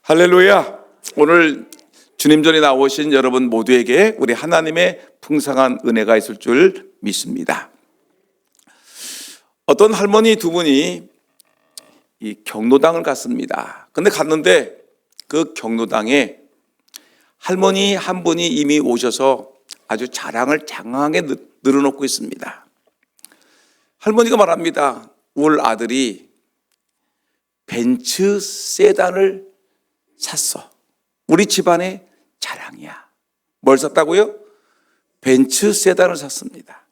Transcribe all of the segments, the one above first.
할렐루야. 오늘 주님 전에 나오신 여러분 모두에게 우리 하나님의 풍성한 은혜가 있을 줄 믿습니다. 어떤 할머니 두 분이 이 경로당을 갔습니다. 근데 갔는데 그 경로당에 할머니 한 분이 이미 오셔서 아주 자랑을 장황하게 늘어놓고 있습니다. 할머니가 말합니다. 울 아들이 벤츠 세단을 샀어. 우리 집안의 자랑이야. 뭘 샀다고요? 벤츠 세단을 샀습니다.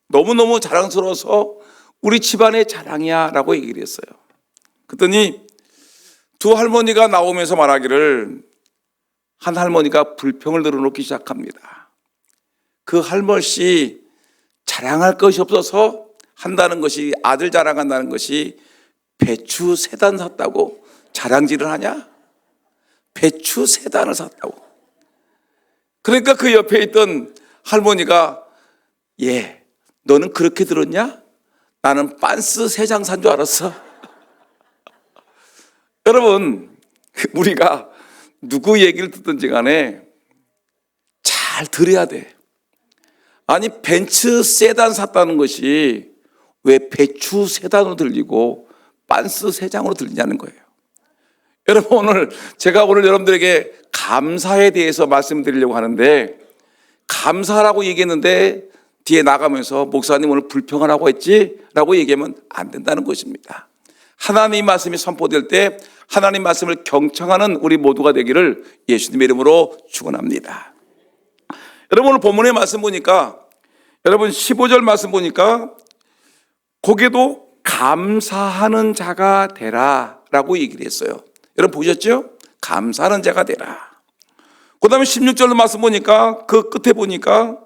너무너무 자랑스러워서 우리 집안의 자랑이야 라고 얘기를 했어요. 그랬더니 두 할머니가 나오면서 말하기를 한 할머니가 불평을 늘어놓기 시작합니다. 그 할머니 자랑할 것이 없어서 한다는 것이, 아들 자랑한다는 것이 배추 세단 샀다고 자랑질을 하냐? 배추 세단을 샀다고. 그러니까 그 옆에 있던 할머니가 너는 그렇게 들었냐? 나는 빤스 3장 산 줄 알았어. 여러분, 우리가 누구 얘기를 듣든지 간에 잘 들어야 돼. 아니, 벤츠 세단 샀다는 것이 왜 배추 세단으로 들리고 빤스 3장으로 들리냐는 거예요. 여러분, 제가 오늘 여러분들에게 감사에 대해서 말씀드리려고 하는데, 감사라고 얘기했는데 뒤에 나가면서 목사님 오늘 불평하라고 했지? 라고 얘기하면 안 된다는 것입니다. 하나님 말씀이 선포될 때 하나님 말씀을 경청하는 우리 모두가 되기를 예수님의 이름으로 축원합니다. 여러분, 오늘 본문의 말씀 보니까, 여러분 15절 말씀 보니까 거기에도 감사하는 자가 되라 라고 얘기를 했어요. 여러분 보셨죠? 감사하는 자가 되라. 그 다음에 16절로 말씀 보니까 그 끝에 보니까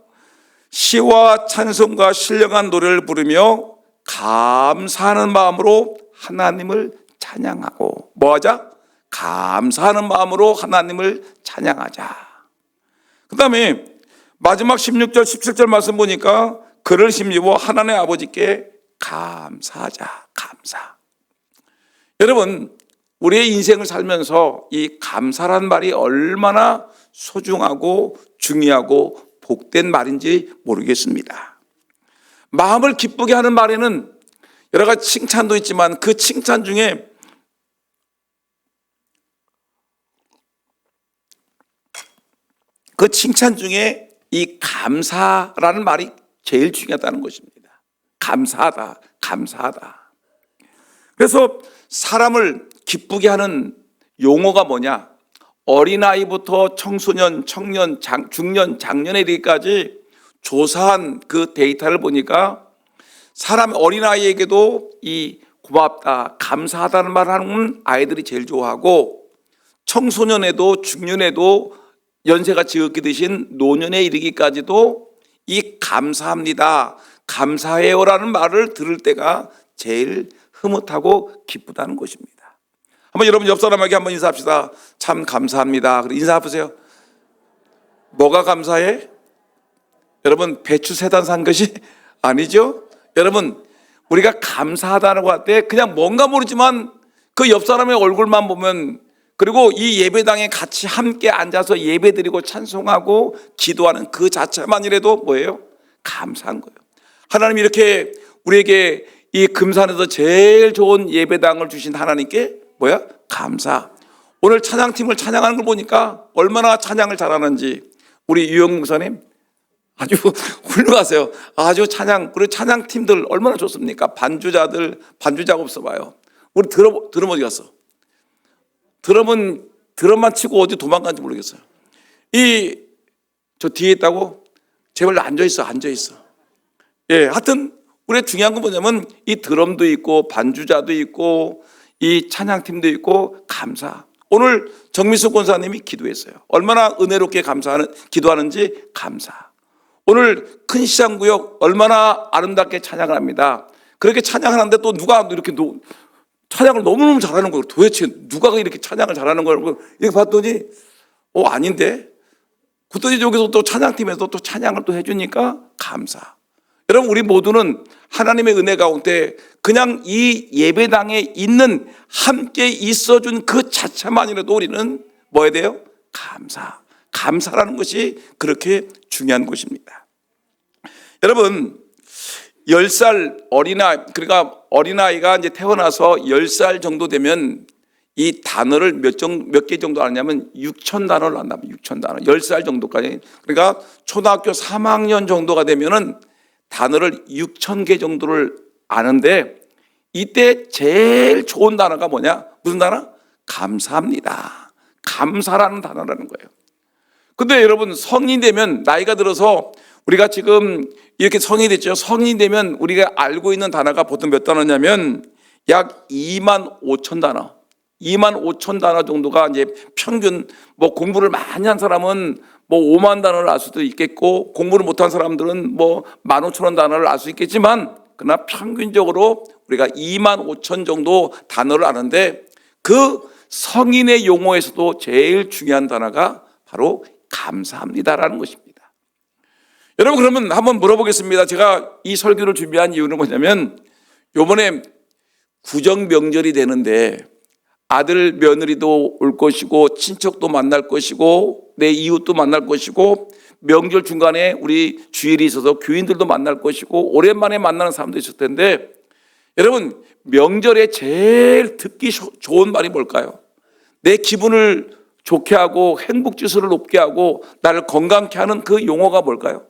시와 찬송과 신령한 노래를 부르며 감사하는 마음으로 하나님을 찬양하고, 뭐하자? 감사하는 마음으로 하나님을 찬양하자. 그 다음에 마지막 16절 17절 말씀 보니까 그를 힘입어 하나님의 아버지께 감사하자. 감사. 여러분, 우리의 인생을 살면서 이 감사란 말이 얼마나 소중하고 중요하고 복된 말인지 모르겠습니다. 마음을 기쁘게 하는 말에는 여러 가지 칭찬도 있지만 그 칭찬 중에 이 감사라는 말이 제일 중요하다는 것입니다. 감사하다, 감사하다. 그래서 사람을 기쁘게 하는 용어가 뭐냐? 어린아이부터 청소년, 청년, 중년, 장년에 이르기까지 조사한 그 데이터를 보니까 사람 어린아이에게도 이 고맙다, 감사하다는 말을 하는 아이들이 제일 좋아하고, 청소년에도 중년에도 연세가 지극히 드신 노년에 이르기까지도 이 감사합니다, 감사해요라는 말을 들을 때가 제일 흐뭇하고 기쁘다는 것입니다. 한번 여러분 옆 사람에게 한번 인사합시다. 참 감사합니다. 인사해보세요. 뭐가 감사해? 여러분, 배추 세단 산 것이 아니죠? 여러분, 우리가 감사하다고 할 때 그냥 뭔가 모르지만 그 옆 사람의 얼굴만 보면, 그리고 이 예배당에 같이 함께 앉아서 예배드리고 찬송하고 기도하는 그 자체만이라도 뭐예요? 감사한 거예요. 하나님이 이렇게 우리에게 이 금산에서 제일 좋은 예배당을 주신 하나님께 뭐야? 감사. 오늘 찬양팀을 찬양하는 걸 보니까 얼마나 찬양을 잘하는지 우리 유영 목사님 아주 훌륭하세요. 아주 찬양, 그리고 찬양팀들 얼마나 좋습니까? 반주자들, 반주 작업 써봐요. 우리 드럼 어디 갔어? 드럼만 치고 어디 도망간지 모르겠어요. 저 뒤에 있다고? 제발 앉아있어. 하여튼 우리 중요한 건 뭐냐면 이 드럼도 있고 반주자도 있고 이 찬양팀도 있고 감사. 오늘 정미숙 권사님이 기도했어요. 얼마나 은혜롭게 기도하는지 감사. 오늘 큰 시장구역 얼마나 아름답게 찬양을 합니다. 그렇게 찬양하는데 또 누가 이렇게 찬양을 너무너무 잘하는 거예요. 도대체 누가 이렇게 찬양을 잘하는 거예요? 이렇게 봤더니 아닌데? 그랬더니 여기서 또 찬양팀에서 또 찬양을 또 해주니까 감사. 여러분, 우리 모두는 하나님의 은혜 가운데 그냥 이 예배당에 있는 함께 있어준 그 자체만이라도 우리는 뭐 해야 돼요? 감사라는 것이 그렇게 중요한 것입니다. 여러분 10살 그러니까 어린아이가 이제 태어나서 10살 정도 되면 이 단어를 몇 개 정도 아냐면 6천 단어를 안답니다. 6천 단어. 10살 정도까지. 그러니까 초등학교 3학년 정도가 되면은 단어를 6천 개 정도를 아는데 이때 제일 좋은 단어가 뭐냐? 무슨 단어? 감사합니다. 감사라는 단어라는 거예요. 근데 여러분 성인이 되면 나이가 들어서 우리가 지금 이렇게 성인이 됐죠. 성인이 되면 우리가 알고 있는 단어가 보통 몇 단어냐면 약 2만 5천 단어. 2만 5천 단어 정도가 이제 평균 뭐 공부를 많이 한 사람은 뭐 5만 단어를 알 수도 있겠고 공부를 못한 사람들은 뭐 15,000원 단어를 알 수 있겠지만 그러나 평균적으로 우리가 2만 5천 정도 단어를 아는데 그 성인의 용어에서도 제일 중요한 단어가 바로 감사합니다라는 것입니다. 여러분 그러면 한번 물어보겠습니다. 제가 이 설교를 준비한 이유는 뭐냐면 이번에 구정 명절이 되는데 아들 며느리도 올 것이고 친척도 만날 것이고 내 이웃도 만날 것이고 명절 중간에 우리 주일이 있어서 교인들도 만날 것이고 오랜만에 만나는 사람도 있을 텐데 여러분 명절에 제일 듣기 좋은 말이 뭘까요? 내 기분을 좋게 하고 행복지수를 높게 하고 나를 건강케 하는 그 용어가 뭘까요?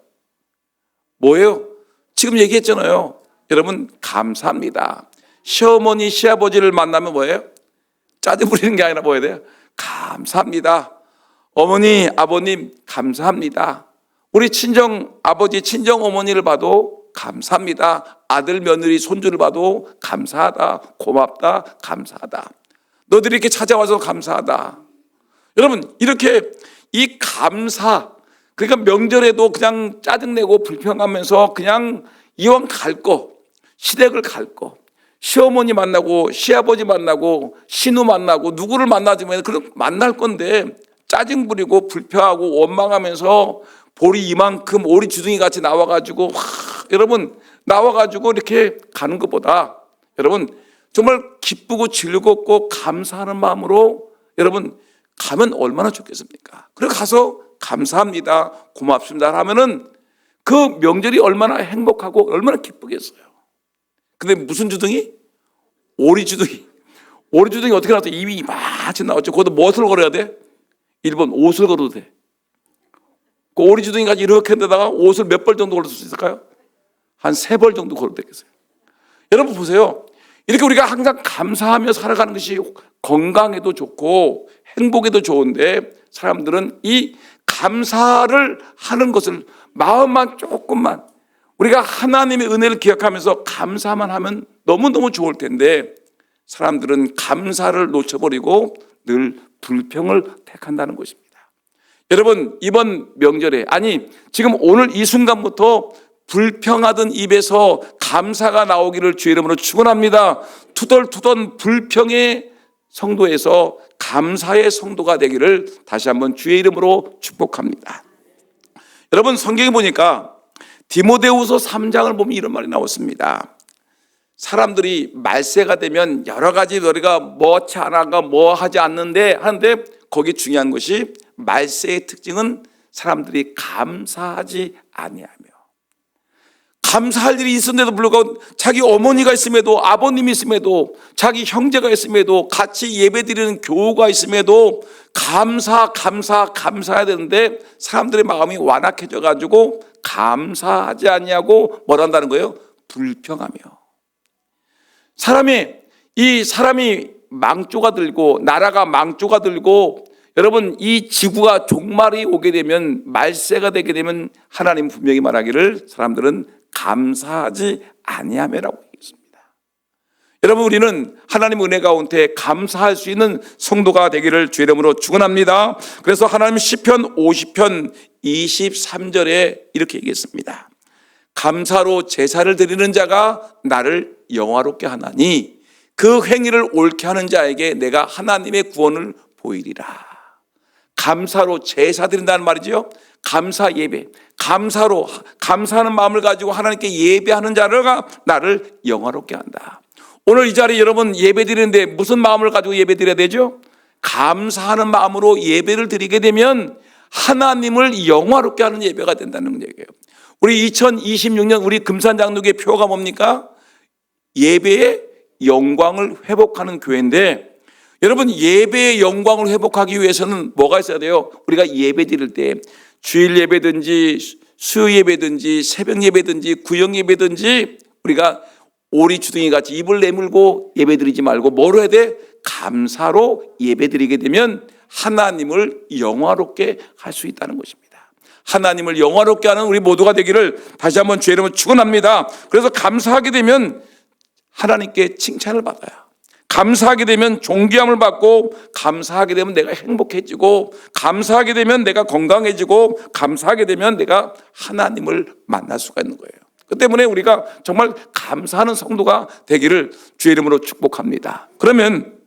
뭐예요? 지금 얘기했잖아요. 여러분 감사합니다. 시어머니 시아버지를 만나면 뭐예요? 짜증 부리는 게 아니라 뭐 해야 돼요? 감사합니다. 어머니 아버님 감사합니다. 우리 친정 아버지 친정 어머니를 봐도 감사합니다. 아들 며느리 손주를 봐도 감사하다 고맙다 감사하다. 너들이 이렇게 찾아와서 감사하다. 여러분 이렇게 이 감사 그러니까 명절에도 그냥 짜증내고 불평하면서 그냥 이왕 갈 거 시댁을 갈 거 시어머니 만나고 시아버지 만나고 신우 만나고 누구를 만나주면 그럼 만날 건데 짜증 부리고 불평하고 원망하면서 볼이 이만큼 오리 주둥이 같이 나와가지고 여러분 나와가지고 이렇게 가는 것보다 여러분 정말 기쁘고 즐겁고 감사하는 마음으로 여러분 가면 얼마나 좋겠습니까? 그리고 가서 감사합니다 고맙습니다 하면은 그 명절이 얼마나 행복하고 얼마나 기쁘겠어요. 근데 무슨 주둥이? 오리 주둥이. 오리 주둥이 어떻게 나왔어? 입이 이만치 나왔죠. 거기다 무엇을 걸어야 돼? 1번 옷을 걸어도 돼. 그 오리 주둥이까지 이렇게 데다가 옷을 몇 벌 정도 걸을 수 있을까요? 한 3벌 정도 걸어도 되겠어요. 여러분 보세요. 이렇게 우리가 항상 감사하며 살아가는 것이 건강에도 좋고 행복에도 좋은데 사람들은 이 감사를 하는 것을 마음만 조금만 우리가 하나님의 은혜를 기억하면서 감사만 하면 너무너무 좋을 텐데 사람들은 감사를 놓쳐버리고 늘 불평을 택한다는 것입니다. 여러분 이번 명절에 아니 지금 오늘 이 순간부터 불평하던 입에서 감사가 나오기를 주의 이름으로 축원합니다. 투덜투덜 불평의 성도에서 감사의 성도가 되기를 다시 한번 주의 이름으로 축복합니다. 여러분 성경에 보니까 디모데후서 3장을 보면 이런 말이 나왔습니다. 사람들이 말세가 되면 여러 가지 우리가 뭐 잘하가 뭐 하지 않는데 하는데 거기 중요한 것이 말세의 특징은 사람들이 감사하지 아니하며 감사할 일이 있었는데도 불구하고 자기 어머니가 있음에도 아버님이 있음에도 자기 형제가 있음에도 같이 예배드리는 교우가 있음에도 감사해야 되는데 사람들의 마음이 완악해져 가지고 감사하지 아니하고 뭘 한다는 거예요? 불평하며 사람이 망조가 들고 나라가 망조가 들고 여러분 이 지구가 종말이 오게 되면 말세가 되게 되면 하나님 분명히 말하기를 사람들은 감사하지 아니하며라고 얘기했습니다. 여러분 우리는 하나님 은혜 가운데 감사할 수 있는 성도가 되기를 주의 이름으로 축원합니다. 그래서 하나님 시편 50편 23절에 이렇게 얘기했습니다. 감사로 제사를 드리는 자가 나를 영화롭게 하나니 그 행위를 옳게 하는 자에게 내가 하나님의 구원을 보이리라. 감사로 제사 드린다는 말이죠. 감사 예배, 감사로 감사하는 마음을 가지고 하나님께 예배하는 자가 나를 영화롭게 한다. 오늘 이 자리에 여러분 예배 드리는데 무슨 마음을 가지고 예배 드려야 되죠? 감사하는 마음으로 예배를 드리게 되면 하나님을 영화롭게 하는 예배가 된다는 얘기예요. 우리 2026년 우리 금산장로교회 표가 뭡니까? 예배의 영광을 회복하는 교회인데, 여러분 예배의 영광을 회복하기 위해서는 뭐가 있어야 돼요? 우리가 예배 드릴 때 주일 예배든지 수요 예배든지 새벽 예배든지 구역 예배든지 우리가 오리주둥이 같이 입을 내물고 예배 드리지 말고 뭐로 해야 돼? 감사로 예배 드리게 되면 하나님을 영화롭게 할 수 있다는 것입니다. 하나님을 영화롭게 하는 우리 모두가 되기를 다시 한번 주의 이름으로 축원합니다. 그래서 감사하게 되면 하나님께 칭찬을 받아요. 감사하게 되면 존귀함을 받고, 감사하게 되면 내가 행복해지고, 감사하게 되면 내가 건강해지고, 감사하게 되면 내가 하나님을 만날 수가 있는 거예요. 그 때문에 우리가 정말 감사하는 성도가 되기를 주의 이름으로 축복합니다. 그러면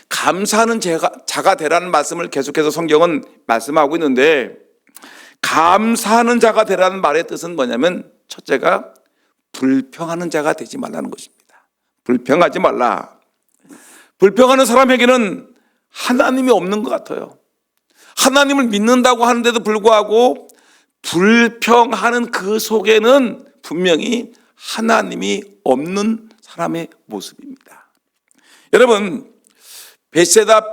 감사하는 자가 되라는 말씀을 계속해서 성경은 말씀하고 있는데, 감사하는 자가 되라는 말의 뜻은 뭐냐면, 첫째가 불평하는 자가 되지 말라는 것입니다. 불평하지 말라. 불평하는 사람에게는 하나님이 없는 것 같아요. 하나님을 믿는다고 하는데도 불구하고 불평하는 그 속에는 분명히 하나님이 없는 사람의 모습입니다. 여러분, 벳세다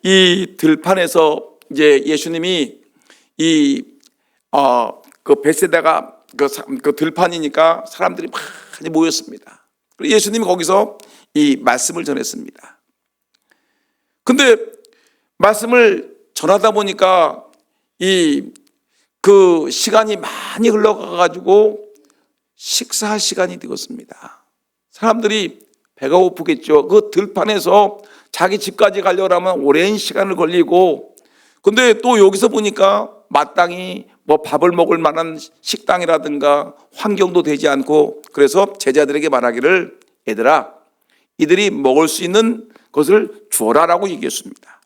이 들판에서 이제 예수님이 그 벳세다가 그 들판이니까 사람들이 많이 모였습니다. 그리고 예수님이 거기서 이 말씀을 전했습니다. 근데 말씀을 전하다 보니까 그 시간이 많이 흘러가가지고 식사할 시간이 되었습니다. 사람들이 배가 고프겠죠. 그 들판에서 자기 집까지 가려면 오랜 시간을 걸리고, 근데 또 여기서 보니까 마땅히 뭐 밥을 먹을 만한 식당이라든가 환경도 되지 않고, 그래서 제자들에게 말하기를, 얘들아, 이들이 먹을 수 있는 것을 주어라라고 얘기했습니다.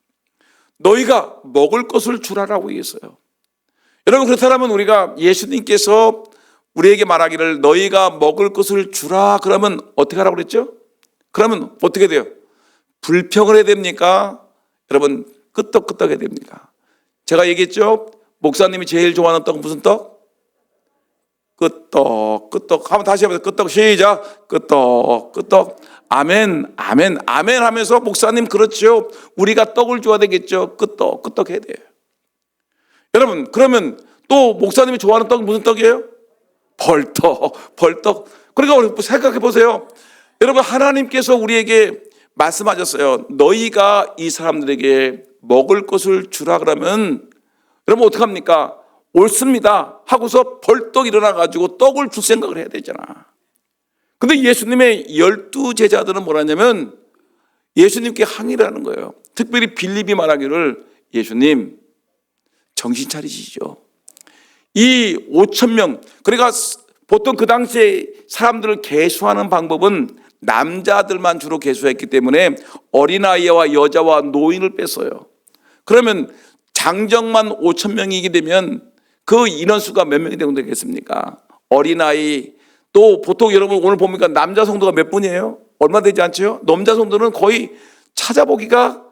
너희가 먹을 것을 주라라고 얘기했어요. 여러분, 그렇다면 우리가 예수님께서 우리에게 말하기를 너희가 먹을 것을 주라 그러면 어떻게 하라고 그랬죠? 그러면 어떻게 돼요? 불평을 해야 됩니까? 여러분, 끄떡끄떡 해야 됩니까? 제가 얘기했죠? 목사님이 제일 좋아하는 떡은 무슨 떡? 끄떡, 끄떡. 한번 다시 해보세요. 끄떡, 시작. 끄떡, 끄떡. 아멘, 아멘, 아멘 하면서 목사님 그렇죠. 우리가 떡을 줘야 되겠죠. 끄떡, 끄떡 해야 돼요. 여러분, 그러면 또 목사님이 좋아하는 떡은 무슨 떡이에요? 벌떡, 벌떡. 그러니까 생각해 보세요. 여러분, 하나님께서 우리에게 말씀하셨어요. 너희가 이 사람들에게 먹을 것을 주라 그러면 여러분 어떡합니까? 옳습니다 하고서 벌떡 일어나가지고 떡을 줄 생각을 해야 되잖아. 근데 예수님의 12 제자들은 뭐라냐면 예수님께 항의를 하는 거예요. 특별히 빌립이 말하기를, 예수님 정신 차리시죠. 이 5,000명, 그러니까 보통 그 당시에 사람들을 계수하는 방법은 남자들만 주로 계수했기 때문에 어린아이와 여자와 노인을 뺐어요. 그러면 장정만 5,000명이게 되면 그 인원수가 몇 명이 되겠습니까? 어린아이, 또 보통 여러분 오늘 보니까 남자 성도가 몇 분이에요? 얼마 되지 않죠? 남자 성도는 거의 찾아보기가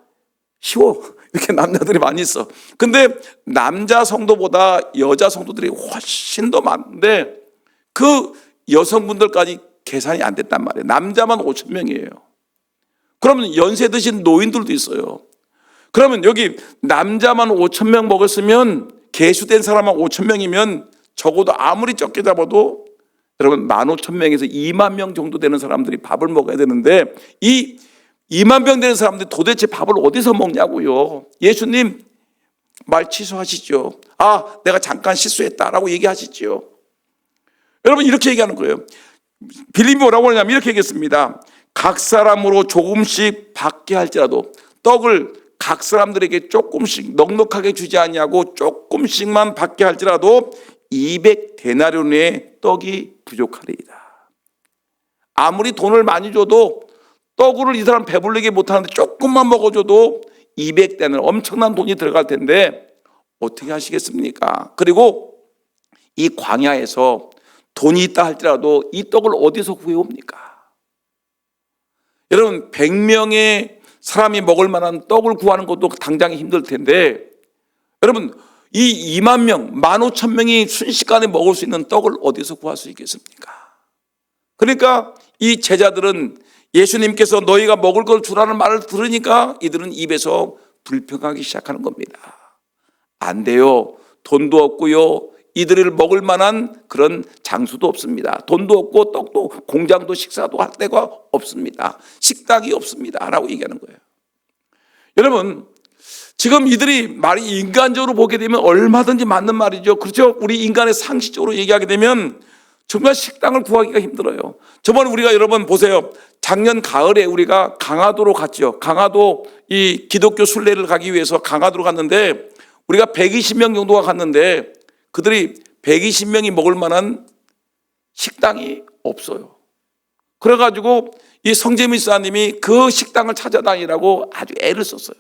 쉬워. 이렇게 남자들이 많이 있어. 근데 남자 성도보다 여자 성도들이 훨씬 더 많은데 그 여성분들까지 계산이 안 됐단 말이에요. 남자만 5,000명이에요. 그러면 연세 드신 노인들도 있어요. 그러면 여기 남자만 5,000명 먹었으면 계수된 사람만 5,000명이면 적어도 아무리 적게 잡아도 여러분 15,000명에서 2만 명 정도 되는 사람들이 밥을 먹어야 되는데 이 2만 명 되는 사람들이 도대체 밥을 어디서 먹냐고요. 예수님 말 취소하시죠. 아, 내가 잠깐 실수했다라고 얘기하시죠. 여러분 이렇게 얘기하는 거예요. 빌립이 뭐라고 하냐면 이렇게 얘기했습니다. 각 사람으로 조금씩 받게 할지라도 떡을 각 사람들에게 조금씩 넉넉하게 주지 않냐고 조금씩만 받게 할지라도 200데나리온의 떡이 부족하리이다. 아무리 돈을 많이 줘도 떡을 이 사람 배불리게 못하는데 조금만 먹어줘도 200데나리온, 엄청난 돈이 들어갈 텐데 어떻게 하시겠습니까? 그리고 이 광야에서 돈이 있다 할지라도 이 떡을 어디서 구해옵니까? 여러분 100명의 사람이 먹을 만한 떡을 구하는 것도 당장 힘들 텐데 여러분 이 2만 명, 15,000명이 순식간에 먹을 수 있는 떡을 어디서 구할 수 있겠습니까? 그러니까 이 제자들은 예수님께서 너희가 먹을 걸 주라는 말을 들으니까 이들은 입에서 불평하기 시작하는 겁니다. 안 돼요. 돈도 없고요. 이들을 먹을 만한 그런 장소도 없습니다. 돈도 없고 떡도 공장도 식사도 할 데가 없습니다. 식당이 없습니다. 라고 얘기하는 거예요. 여러분 지금 이들이 말이 인간적으로 보게 되면 얼마든지 맞는 말이죠. 그렇죠? 우리 인간의 상식적으로 얘기하게 되면 정말 식당을 구하기가 힘들어요. 저번에 우리가 여러분 보세요. 작년 가을에 우리가 강화도로 갔죠. 강화도 이 기독교 순례를 가기 위해서 강화도로 갔는데 우리가 120명 정도가 갔는데 그들이 120명이 먹을 만한 식당이 없어요. 그래가지고 이 성재민 사님이 그 식당을 찾아다니라고 아주 애를 썼어요.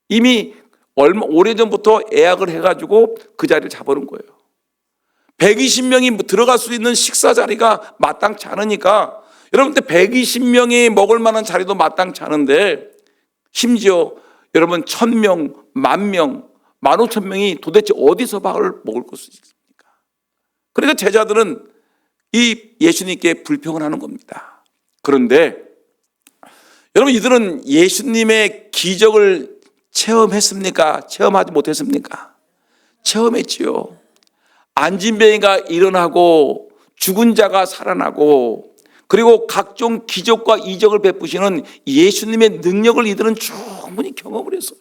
이미 오래전부터 예약을 해가지고 그 자리를 잡아놓은 거예요. 120명이 들어갈 수 있는 식사 자리가 마땅치 않으니까 여러분 120명이 먹을 만한 자리도 마땅치 않은데 심지어 여러분 1,000명, 10,000명, 15,000명이 도대체 어디서 밥을 먹을 것이 있습니까? 그러니까 제자들은 이 예수님께 불평을 하는 겁니다. 그런데 여러분 이들은 예수님의 기적을 체험했습니까? 체험하지 못했습니까? 체험했지요. 안진뱅이가 일어나고 죽은 자가 살아나고 그리고 각종 기적과 이적을 베푸시는 예수님의 능력을 이들은 충분히 경험을 했어요.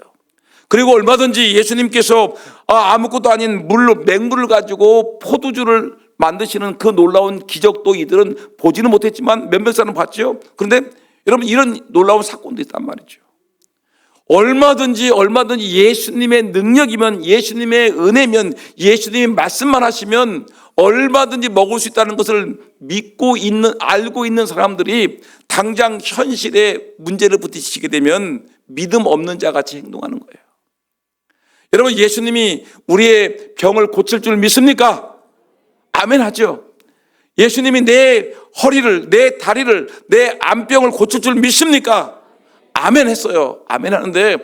그리고 얼마든지 예수님께서 아무것도 아닌 맹물을 가지고 포도주를 만드시는 그 놀라운 기적도 이들은 보지는 못했지만 몇몇 사람은 봤죠. 그런데 여러분 이런 놀라운 사건도 있단 말이죠. 얼마든지 예수님의 능력이면 예수님의 은혜면 예수님이 말씀만 하시면 얼마든지 먹을 수 있다는 것을 믿고 있는 알고 있는 사람들이 당장 현실에 문제를 부딪히게 되면 믿음 없는 자 같이 행동하는 거예요. 여러분 예수님이 우리의 병을 고칠 줄 믿습니까? 아멘 하죠. 예수님이 내 허리를 내 다리를 내 암병을 고칠 줄 믿습니까? 아멘 했어요. 아멘 하는데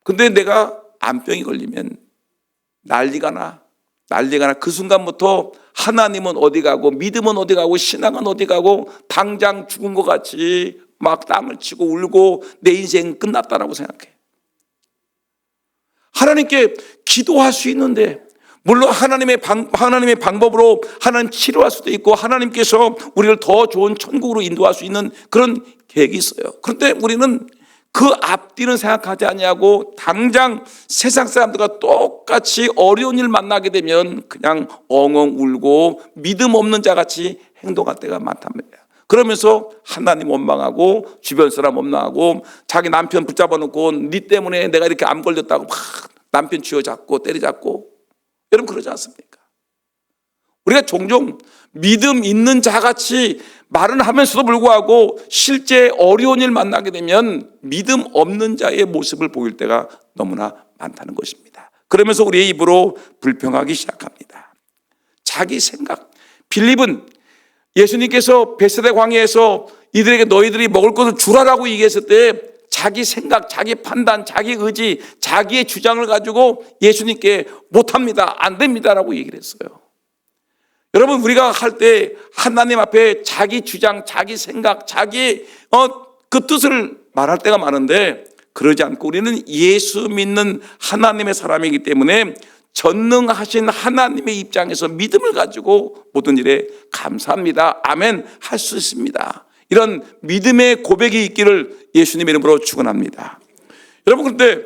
근데 내가 암병이 걸리면 난리가 나 그 순간부터 하나님은 어디 가고 믿음은 어디 가고 신앙은 어디 가고 당장 죽은 것 같이 막 땅을 치고 울고 내 인생 끝났다라고 생각해. 하나님께 기도할 수 있는데 물론 하나님의 방법으로 하나님 치료할 수도 있고 하나님께서 우리를 더 좋은 천국으로 인도할 수 있는 그런 계획이 있어요. 그런데 우리는 그 앞뒤는 생각하지 아니하고 당장 세상 사람들과 똑같이 어려운 일 만나게 되면 그냥 엉엉 울고 믿음 없는 자같이 행동할 때가 많답니다. 그러면서 하나님 원망하고 주변 사람 원망하고 자기 남편 붙잡아 놓고 네 때문에 내가 이렇게 암 걸렸다고 막 남편 쥐어잡고 때려잡고 여러분 그러지 않습니까? 우리가 종종 믿음 있는 자같이 말은 하면서도 불구하고 실제 어려운 일 만나게 되면 믿음 없는 자의 모습을 보일 때가 너무나 많다는 것입니다. 그러면서 우리의 입으로 불평하기 시작합니다. 자기 생각. 빌립은 예수님께서 베세다 광야에서 이들에게 너희들이 먹을 것을 주라라고 얘기했을 때 자기 생각, 자기 판단, 자기 의지, 자기의 주장을 가지고 예수님께 못합니다, 안 됩니다라고 얘기를 했어요. 여러분 우리가 할 때 하나님 앞에 자기 주장, 자기 생각, 자기 그 뜻을 말할 때가 많은데 그러지 않고 우리는 예수 믿는 하나님의 사람이기 때문에 전능하신 하나님의 입장에서 믿음을 가지고 모든 일에 감사합니다, 아멘 할 수 있습니다. 이런 믿음의 고백이 있기를 예수님의 이름으로 축원합니다. 여러분 그런데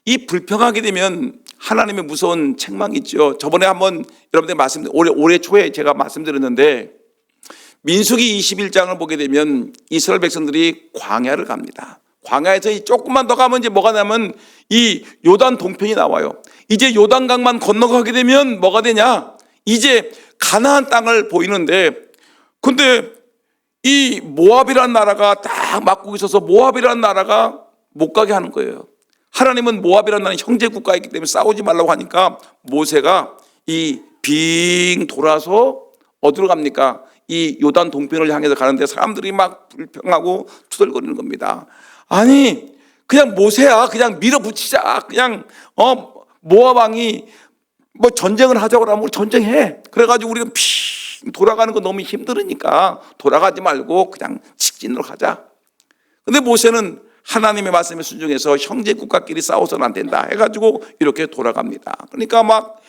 이 불평하게 되면 하나님의 무서운 책망이 있죠. 저번에 한번 여러분들 올해 초에 제가 말씀드렸는데 민수기 21장을 보게 되면 이스라엘 백성들이 광야를 갑니다. 광야에서 조금만 더 가면 이제 뭐가 나면 이 요단 동편이 나와요. 이제 요단강만 건너가게 되면 뭐가 되냐? 이제 가나안 땅을 보이는데 근데 이 모압이라는 나라가 딱 막고 있어서 모압이라는 나라가 못 가게 하는 거예요. 하나님은 모압이라는 나라는 형제 국가이기 때문에 싸우지 말라고 하니까 모세가 이 빙 돌아서 어디로 갑니까? 이 요단 동편을 향해서 가는데 사람들이 막 불평하고 투덜거리는 겁니다. 아니 그냥 모세야 그냥 밀어붙이자. 그냥 모압 왕이 뭐 전쟁을 하자고 하면 전쟁해. 그래가지고 우리가 돌아가는 거 너무 힘들으니까 돌아가지 말고 그냥 직진으로 가자. 근데 모세는 하나님의 말씀에 순종해서 형제 국가끼리 싸워서는 안 된다 해가지고 이렇게 돌아갑니다. 그러니까 막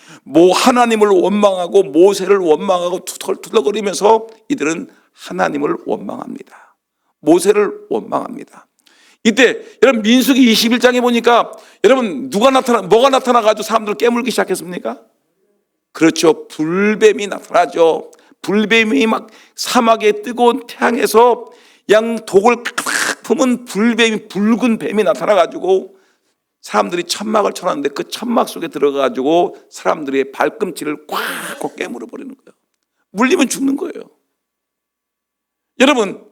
하나님을 원망하고 모세를 원망하고 투덜거리면서 이들은 하나님을 원망합니다. 모세를 원망합니다. 이때 여러분 민수기 21장에 보니까 여러분 뭐가 나타나가지고 사람들을 깨물기 시작했습니까? 그렇죠. 불뱀이 나타나죠. 불뱀이 막 사막의 뜨거운 태양에서 양 독을 칵 품은 불뱀이, 붉은 뱀이 나타나가지고 사람들이 천막을 쳐놨는데 그 천막 속에 들어가가지고 사람들의 발꿈치를 꽉 깨물어 버리는 거예요. 물리면 죽는 거예요. 여러분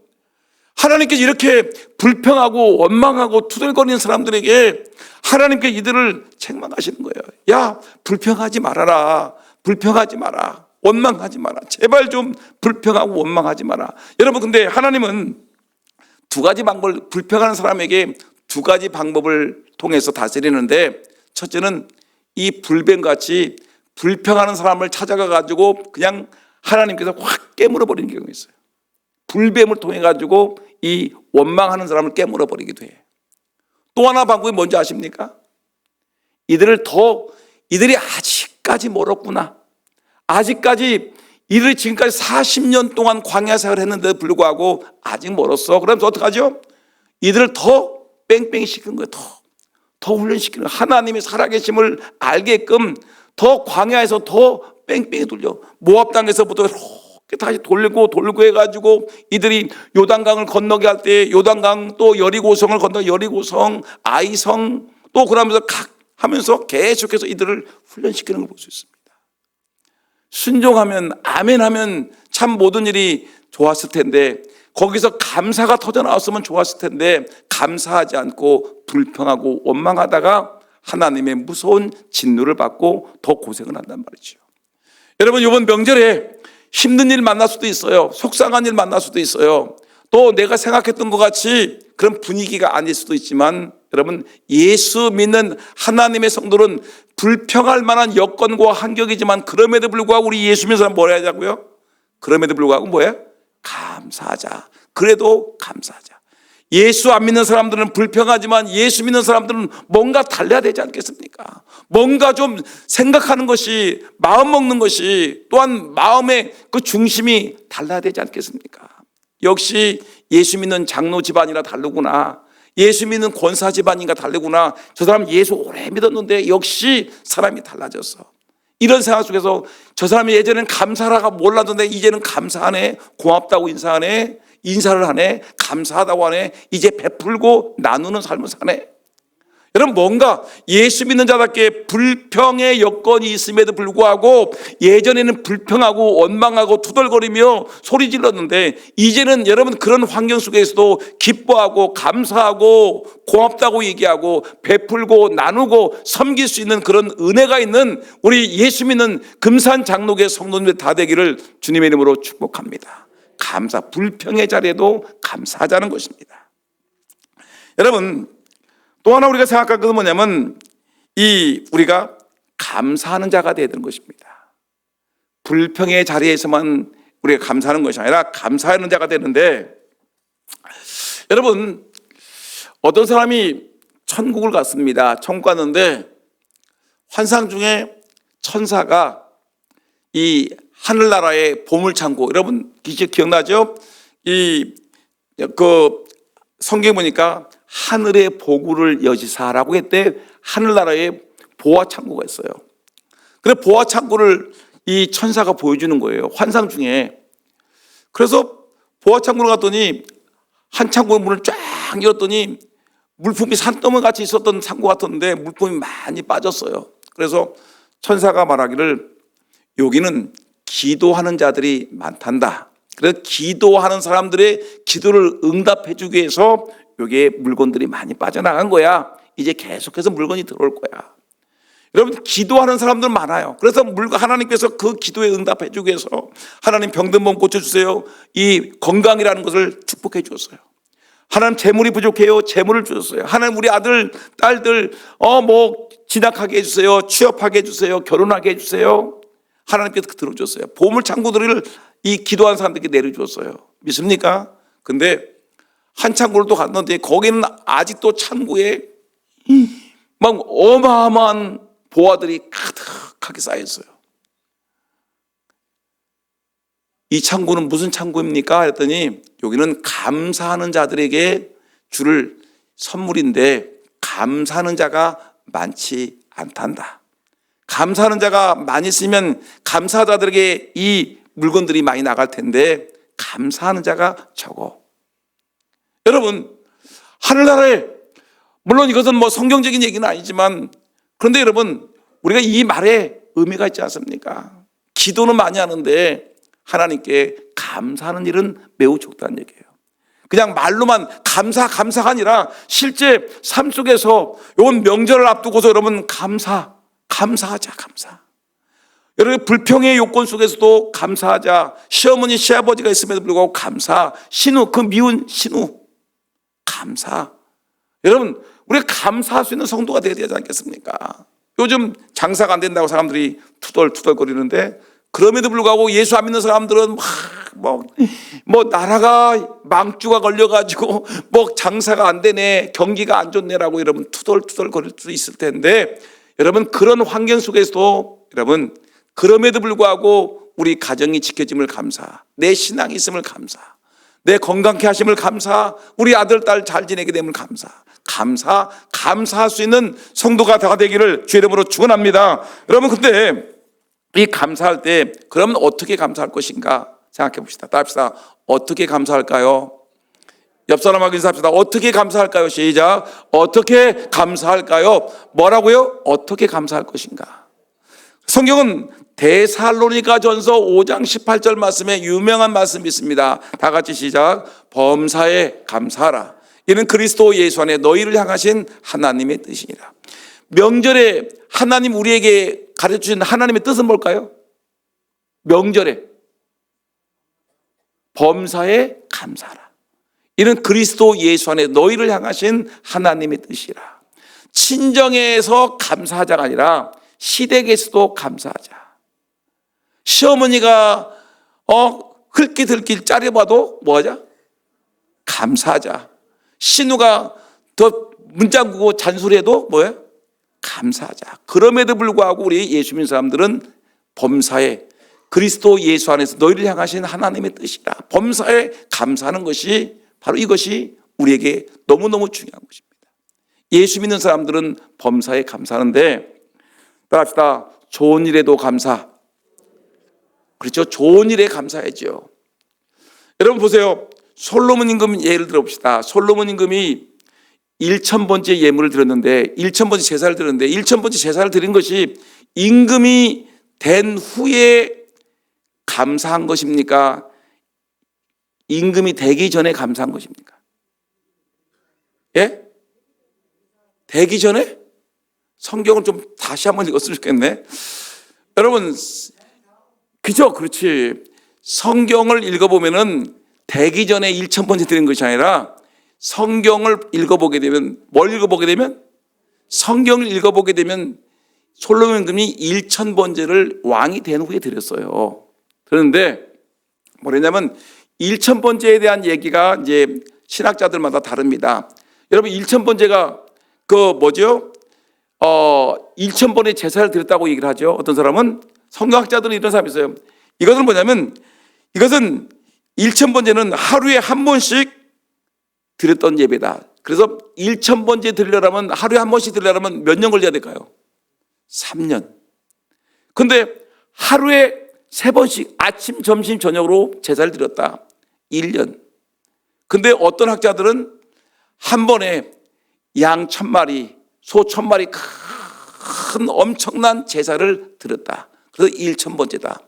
하나님께서 이렇게 불평하고 원망하고 투덜거리는 사람들에게 하나님께 이들을 책망하시는 거예요. 야, 불평하지 말아라. 불평하지 마라. 원망하지 마라. 제발 좀 불평하고 원망하지 마라. 여러분 근데 하나님은 두 가지 방법을, 불평하는 사람에게 두 가지 방법을 통해서 다스리는데, 첫째는 이 불뱀같이 불평하는 사람을 찾아가 가지고 그냥 하나님께서 확 깨물어 버리는 경우가 있어요. 불뱀을 통해 가지고 이 원망하는 사람을 깨물어 버리기도 해. 또 하나 방법이 뭔지 아십니까? 이들이 아직까지 멀었구나. 아직까지 이들이 지금까지 40년 동안 광야 생활을 했는데도 불구하고 아직 멀었어. 그러면서 어떡하죠? 이들을 더 뺑뺑이 시키는 거예요. 더 훈련시키는 거예요. 하나님의 살아계심을 알게끔 더 광야에서 더 뺑뺑이 돌려. 모압 땅에서부터 이렇게 다시 돌고 해가지고 이들이 요단강을 건너게 할 때 요단강, 또 여리고성을 건너 여리고성, 아이성, 또 그러면서 각 하면서 계속해서 이들을 훈련시키는 걸 볼 수 있습니다. 순종하면, 아멘하면 참 모든 일이 좋았을 텐데, 거기서 감사가 터져 나왔으면 좋았을 텐데 감사하지 않고 불평하고 원망하다가 하나님의 무서운 진노를 받고 더 고생을 한단 말이죠. 여러분 이번 명절에 힘든 일 만날 수도 있어요. 속상한 일 만날 수도 있어요. 또 내가 생각했던 것 같이 그런 분위기가 아닐 수도 있지만, 여러분 예수 믿는 하나님의 성도는 불평할 만한 여건과 환경이지만 그럼에도 불구하고 우리 예수 믿는 사람 뭘 해야 하자고요? 그럼에도 불구하고 뭐예요? 감사하자. 그래도 감사하자. 예수 안 믿는 사람들은 불평하지만 예수 믿는 사람들은 뭔가 달라야 되지 않겠습니까? 뭔가 좀 생각하는 것이, 마음 먹는 것이, 또한 마음의 그 중심이 달라야 되지 않겠습니까? 역시 예수 믿는 장로 집안이라 다르구나. 예수 믿는 권사 집안인가 다르구나. 저 사람 예수 오래 믿었는데 역시 사람이 달라졌어. 이런 생각 속에서 저 사람이 예전엔 감사라가 몰랐는데 이제는 감사하네, 고맙다고 인사하네, 인사를 하네, 감사하다고 하네, 이제 베풀고 나누는 삶을 사네. 여러분 뭔가 예수 믿는 자답게 불평의 여건이 있음에도 불구하고 예전에는 불평하고 원망하고 투덜거리며 소리 질렀는데 이제는 여러분 그런 환경 속에서도 기뻐하고 감사하고 고맙다고 얘기하고 베풀고 나누고 섬길 수 있는 그런 은혜가 있는 우리 예수 믿는 금산 장로교 성도님들 다 되기를 주님의 이름으로 축복합니다. 감사, 불평의 자리에도 감사하자는 것입니다. 여러분 또 하나 우리가 생각할 것은 뭐냐면 우리가 감사하는 자가 되어야 되는 것입니다. 불평의 자리에서만 우리가 감사하는 것이 아니라 감사하는 자가 되는데, 여러분 어떤 사람이 천국을 갔습니다. 천국 갔는데 환상 중에 천사가 이 하늘나라의 보물창고, 여러분 기억나죠? 그 성경에 보니까 하늘의 보구를 여지사라고 했대. 하늘나라에 보화창고가 있어요. 그래서 보화창고를 이 천사가 보여주는 거예요, 환상 중에. 그래서 보화창고를 갔더니 한 창고 문을 쫙 열었더니 물품이 산더미 같이 있었던 창고 같았는데 물품이 많이 빠졌어요. 그래서 천사가 말하기를 여기는 기도하는 자들이 많단다. 그래서 기도하는 사람들의 기도를 응답해 주기 위해서 여기에 물건들이 많이 빠져나간 거야. 이제 계속해서 물건이 들어올 거야. 여러분, 기도하는 사람들 많아요. 그래서 하나님께서 그 기도에 응답해 주기 위해서 하나님 병든 몸 고쳐주세요, 이 건강이라는 것을 축복해 주었어요. 하나님 재물이 부족해요, 재물을 주셨어요. 하나님 우리 아들 딸들 진학하게 해주세요, 취업하게 해주세요, 결혼하게 해주세요. 하나님께서 들어줬어요. 보물 창고들을 이 기도하는 사람들에게 내려줬어요. 믿습니까? 근데 한 창고를 또 갔는데 거기는 아직도 창고에 막 어마어마한 보화들이 가득하게 쌓였어요. 이 창고는 무슨 창고입니까? 했더니 여기는 감사하는 자들에게 줄 선물인데 감사하는 자가 많지 않단다. 감사하는 자가 많이 있으면 감사자들에게 이 물건들이 많이 나갈 텐데 감사하는 자가 적어. 여러분, 하늘나라에, 물론 이것은 성경적인 얘기는 아니지만, 그런데 여러분, 우리가 이 말에 의미가 있지 않습니까? 기도는 많이 하는데 하나님께 감사하는 일은 매우 적다는 얘기예요. 그냥 말로만 감사가 아니라 실제 삶 속에서 이번 명절을 앞두고서 여러분 감사하자. 여러분, 불평의 요건 속에서도 감사하자. 시어머니 시아버지가 있음에도 불구하고 감사. 신우, 그 미운 신우 감사. 여러분, 우리가 감사할 수 있는 성도가 되어야 되지 않겠습니까? 요즘 장사가 안 된다고 사람들이 투덜투덜거리는데, 그럼에도 불구하고 예수 안 믿는 사람들은 나라가 망주가 걸려가지고 장사가 안 되네, 경기가 안 좋네라고 여러분 투덜투덜거릴 수 있을 텐데, 여러분 그런 환경 속에서도 여러분 그럼에도 불구하고 우리 가정이 지켜짐을 감사, 내 신앙이 있음을 감사, 내 건강케 하심을 감사, 우리 아들 딸 잘 지내게 됨을 감사할 수 있는 성도가 다 되기를 주의 이름으로 축원합니다. 여러분, 근데 이 감사할 때 그러면 어떻게 감사할 것인가 생각해 봅시다. 따릅시다. 어떻게 감사할까요? 옆 사람하고 인사합시다. 어떻게 감사할까요? 시작. 어떻게 감사할까요? 뭐라고요? 어떻게 감사할 것인가? 성경은 데살로니가전서 5장 18절 말씀에 유명한 말씀이 있습니다. 다 같이 시작. 범사에 감사하라. 이는 그리스도 예수 안에 너희를 향하신 하나님의 뜻이니라. 명절에 하나님 우리에게 가르쳐주신 하나님의 뜻은 뭘까요? 명절에 범사에 감사하라. 이는 그리스도 예수 안에 너희를 향하신 하나님의 뜻이라. 친정에서 감사하자가 아니라 시댁에서도 감사하자. 시어머니가 흘끼들길 짜려봐도 뭐하자? 감사하자. 신우가 더 문장구고 잔소리해도 뭐예요? 감사하자. 그럼에도 불구하고 우리 예수 믿는 사람들은 범사에 그리스도 예수 안에서 너희를 향하신 하나님의 뜻이라. 범사에 감사하는 것이 바로 이것이 우리에게 너무너무 중요한 것입니다. 예수 믿는 사람들은 범사에 감사하는데, 따라합시다. 좋은 일에도 감사. 그렇죠? 좋은 일에 감사하죠. 여러분 보세요. 솔로몬 임금 예를 들어봅시다. 솔로몬 임금이 1000번째 예물을 드렸는데, 1000번째 제사를 드렸는데, 1000번째 제사를 드린 것이 임금이 된 후에 감사한 것입니까? 임금이 되기 전에 감사한 것입니까? 예? 되기 전에? 성경을 좀 다시 한번 읽었으면 좋겠네. 여러분, 그죠? 그렇지. 성경을 읽어보면은 되기 전에 1000번째 드린 것이 아니라 성경을 읽어보게 되면 뭘 읽어보게 되면? 성경을 읽어보게 되면 솔로몬 임금이 1000번째를 왕이 된 후에 드렸어요. 그런데 뭐냐면 1000번째에 대한 얘기가 이제 신학자들마다 다릅니다. 여러분 1000번째가 뭐죠? 1000번의 제사를 드렸다고 얘기를 하죠. 어떤 사람은, 성경학자들은 이런 사람이 있어요. 이것은 뭐냐면, 이것은 1000번째는 하루에 한 번씩 드렸던 예배다. 그래서 1000번째 드리려면, 하루에 한 번씩 드리려면 몇 년 걸려야 될까요? 3년. 근데 하루에 3번씩 아침, 점심, 저녁으로 제사를 드렸다. 1년. 근데 어떤 학자들은 한 번에 양 1000마리, 소 1000마리 큰 엄청난 제사를 드렸다. 그래서 1000번째다.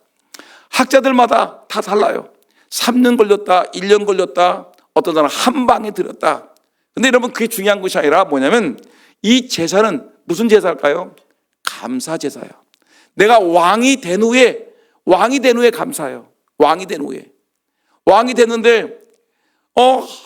학자들마다 다 달라요. 3년 걸렸다, 1년 걸렸다, 어떤 사람은 한 방에 드렸다. 근데 여러분 그게 중요한 것이 아니라 뭐냐면 이 제사는 무슨 제사일까요? 감사 제사예요. 내가 왕이 된 후에 감사해요. 왕이 된 후에. 왕이 됐는데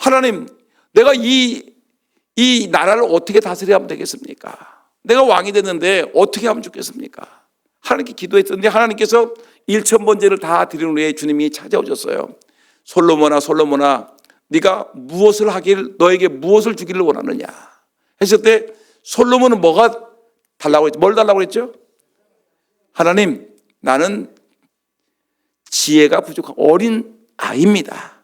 하나님, 내가 이 나라를 어떻게 다스려야 하면 되겠습니까? 내가 왕이 됐는데 어떻게 하면 좋겠습니까? 하나님께 기도했었는데 하나님께서 1,000번제를 다 드린 후에 주님이 찾아오셨어요. 솔로몬아, 네가 무엇을 하길, 너에게 무엇을 주기를 원하느냐 했을 때 솔로몬은 뭐가 달라고 했죠? 뭘 달라고 했죠? 하나님, 나는 지혜가 부족한 어린 아이입니다.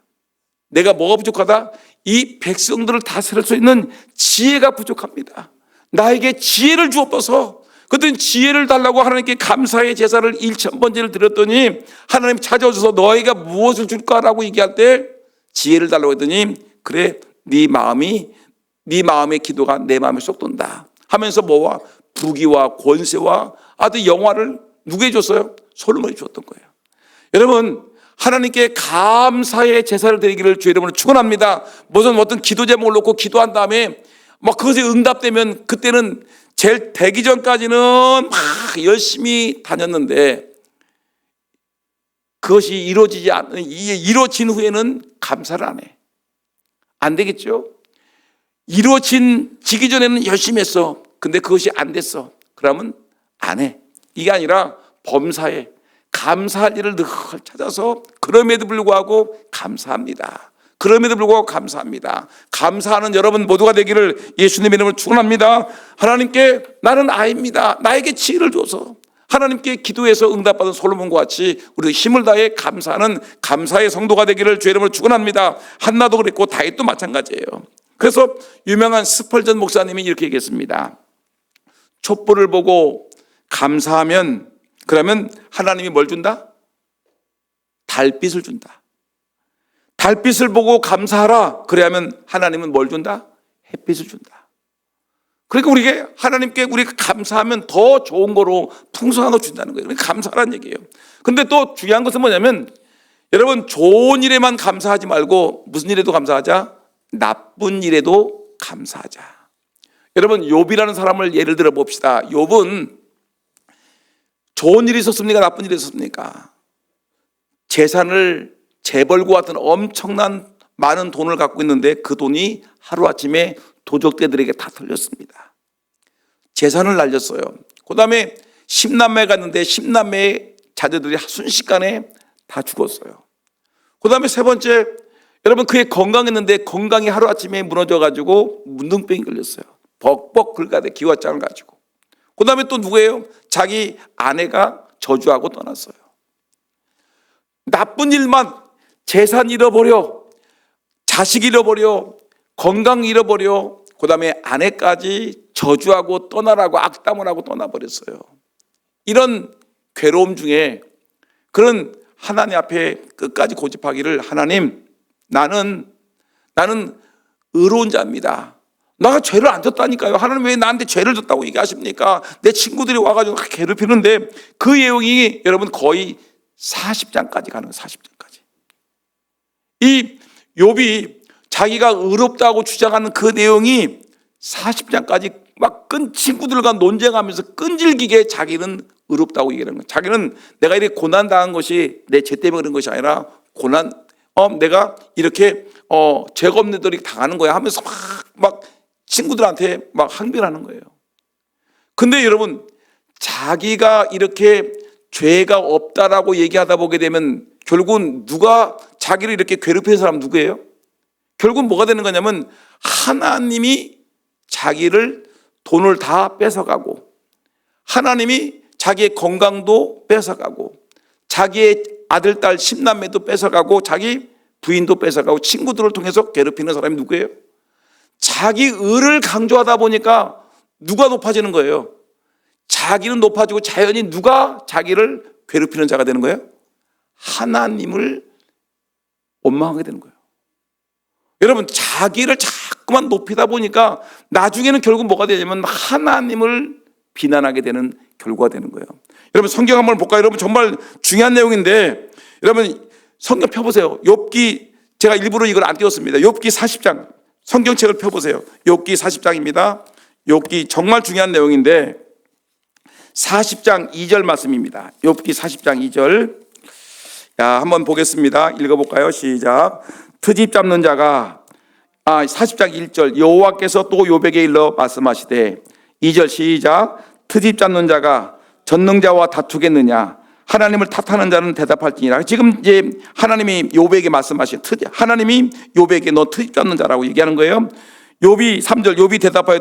내가 뭐가 부족하다? 이 백성들을 다스릴 수 있는 지혜가 부족합니다. 나에게 지혜를 주옵소서. 그랬더니 지혜를 달라고 하나님께 감사의 제사를 1,000번제를 드렸더니 하나님 찾아오셔서 너희가 무엇을 줄까라고 얘기할 때 지혜를 달라고 했더니 그래, 네 마음의 기도가 내 마음에 쏙 든다 하면서 뭐와 부귀와 권세와 아주 영화를 누구에게 줬어요? 솔로몬이 줬던 거예요. 여러분, 하나님께 감사의 제사를 드리기를 주의 이름으로 축원합니다. 무슨 어떤 기도 제목을 놓고 기도한 다음에 막 그것에 응답되면 그때는 제일 되기 전까지는 막 열심히 다녔는데 그것이 이루어진 후에는 감사를 안 해. 안 되겠죠? 지기 전에는 열심히 했어. 근데 그것이 안 됐어. 그러면 안 해. 이게 아니라 범사에 감사할 일을 늘 찾아서 그럼에도 불구하고 감사합니다. 감사하는 여러분 모두가 되기를 예수님의 이름으로 축원합니다. 하나님께 나는 아이입니다. 나에게 지혜를 줘서 하나님께 기도해서 응답받은 솔로몬과 같이 우리 힘을 다해 감사하는 감사의 성도가 되기를 주의 이름으로 축원합니다. 한나도 그랬고 다윗도 마찬가지예요. 그래서 유명한 스펄전 목사님이 이렇게 얘기했습니다. 촛불을 보고 감사하면 그러면 하나님이 뭘 준다? 달빛을 준다. 달빛을 보고 감사하라. 그래야면 하나님은 뭘 준다? 햇빛을 준다. 그러니까 하나님께 우리가 감사하면 더 좋은 거로 풍성한 거 준다는 거예요. 그러니까 감사라는 얘기예요. 근데 또 중요한 것은 뭐냐면 여러분, 좋은 일에만 감사하지 말고 무슨 일에도 감사하자? 나쁜 일에도 감사하자. 여러분, 욥이라는 사람을 예를 들어 봅시다. 욥은 좋은 일이 있었습니까? 나쁜 일이 있었습니까? 재벌과 같은 엄청난 많은 돈을 갖고 있는데 그 돈이 하루아침에 도적들에게 다 털렸습니다. 재산을 날렸어요. 그 다음에 10남매 갔는데 10남매의 자녀들이 순식간에 다 죽었어요. 그 다음에 세 번째, 여러분, 그의 건강했는데 건강이 하루아침에 무너져가지고 문둥병이 걸렸어요. 벅벅 긁어대 기왓장을 가지고. 그 다음에 또 누구예요? 자기 아내가 저주하고 떠났어요. 나쁜 일만, 재산 잃어버려, 자식 잃어버려, 건강 잃어버려, 그 다음에 아내까지 저주하고 떠나라고 악담을 하고 떠나버렸어요. 이런 괴로움 중에 그런 하나님 앞에 끝까지 고집하기를, 하나님, 나는 의로운 자입니다. 내가 죄를 안 졌다니까요. 하나님 왜 나한테 죄를 졌다고 얘기하십니까? 내 친구들이 와가지고 괴롭히는데 그 내용이 여러분 거의 40장까지 가는 거예요. 40장까지. 이 욥이 자기가 의롭다고 주장하는 그 내용이 40장까지 막 친구들과 논쟁하면서 끈질기게 자기는 의롭다고 얘기하는 거예요. 자기는 내가 이렇게 고난당한 것이 내 죄 때문에 그런 것이 아니라 내가 이렇게 죄가 없는 애들이 당하는 거야 하면서 막 친구들한테 막 항변하는 거예요. 근데 여러분, 자기가 이렇게 죄가 없다라고 얘기하다 보게 되면 결국은 누가 자기를 이렇게 괴롭히는 사람 누구예요? 결국은 뭐가 되는 거냐면 하나님이 자기를 돈을 다 뺏어가고, 하나님이 자기의 건강도 뺏어가고, 자기의 아들, 딸, 10남매도 뺏어가고, 자기 부인도 뺏어가고, 친구들을 통해서 괴롭히는 사람이 누구예요? 자기 의를 강조하다 보니까 누가 높아지는 거예요? 자기는 높아지고 자연히 누가 자기를 괴롭히는 자가 되는 거예요? 하나님을 원망하게 되는 거예요. 여러분, 자기를 자꾸만 높이다 보니까 나중에는 결국 뭐가 되냐면 하나님을 비난하게 되는 결과가 되는 거예요. 여러분, 성경 한번 볼까요? 여러분, 정말 중요한 내용인데 여러분 성경 펴보세요. 욥기, 제가 일부러 이걸 안 띄웠습니다. 욥기 40장 성경책을 펴보세요. 욥기 40장입니다. 욥기 정말 중요한 내용인데 40장 2절 말씀입니다. 욥기 40장 2절. 한번 보겠습니다. 읽어볼까요? 시작. 트집 잡는 자가 40장 1절. 여호와께서 또 욥에게 일러 말씀하시되 2절 시작. 트집 잡는 자가 전능자와 다투겠느냐? 하나님을 탓하는 자는 대답할지니라. 지금 이제 하나님이 욥에게 말씀하신 하나님이 욥에게 너 트집 잡는 자라고 얘기하는 거예요. 욥이 3절 욥이 대답하여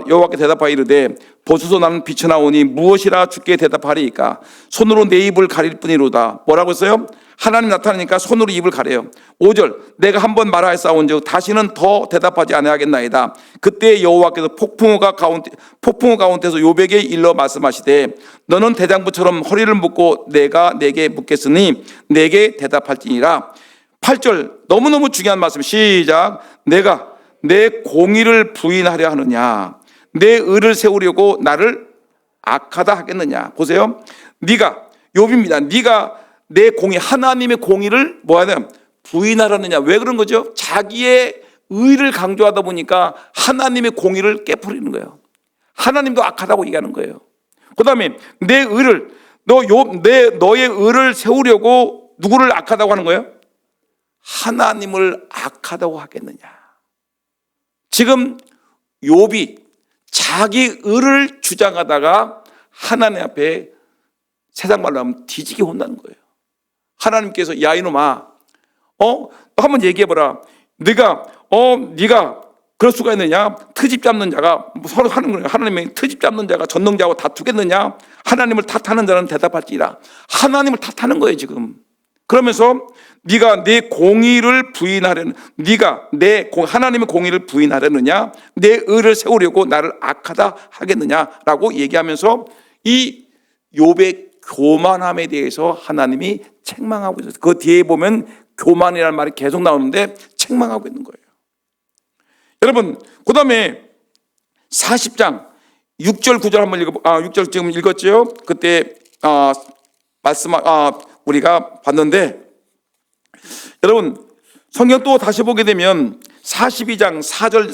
여호와께 대답하여 이르되 보소서 나는 비쳐나오니 무엇이라 주께 대답하리이까? 손으로 내 입을 가릴 뿐이로다. 뭐라고 했어요? 하나님 나타나니까 손으로 입을 가려요. 5절 내가 한번 말하였사온즉 다시는 더 대답하지 아니하겠나이다. 그때 여호와께서 폭풍우 가운데서 욥에게 일러 말씀하시되 너는 대장부처럼 허리를 묶고 내가 내게 묻겠으니 내게 대답할지니라. 8절 너무너무 중요한 말씀. 시작. 내가 내 공의를 부인하려 하느냐? 내 의를 세우려고 나를 악하다 하겠느냐? 보세요. 네가 욥입니다. 네가 내 공의 하나님의 공의를 뭐하냐? 부인하려느냐? 왜 그런 거죠? 자기의 의를 강조하다 보니까 하나님의 공의를 깨버리는 거예요. 하나님도 악하다고 얘기하는 거예요. 그다음에 내 의를 너의 의를 세우려고 누구를 악하다고 하는 거예요? 하나님을 악하다고 하겠느냐? 지금 욥이 자기 의를 주장하다가 하나님 앞에 세상 말로 하면 뒤지게 혼나는 거예요. 하나님께서 야 이놈아, 한번 얘기해보라. 네가 그럴 수가 있느냐? 트집 잡는 자가 서로 하는 거예요. 하나님의 트집 잡는 자가 전능자하고 다투겠느냐? 하나님을 탓하는 자는 대답할지라. 하나님을 탓하는 거예요 지금. 그러면서 네가 내 공의를 부인하려는 하나님의 공의를 부인하려느냐? 내 의를 세우려고 나를 악하다 하겠느냐라고 얘기하면서 이 욥의 교만함에 대해서 하나님이 책망하고 있어요. 그 뒤에 보면 교만이라는 말이 계속 나오는데 책망하고 있는 거예요. 여러분, 그 다음에 40장 6절 9절 한번 6절 지금 읽었죠? 그때 우리가 봤는데, 여러분 성경 또 다시 보게 되면 42장 4절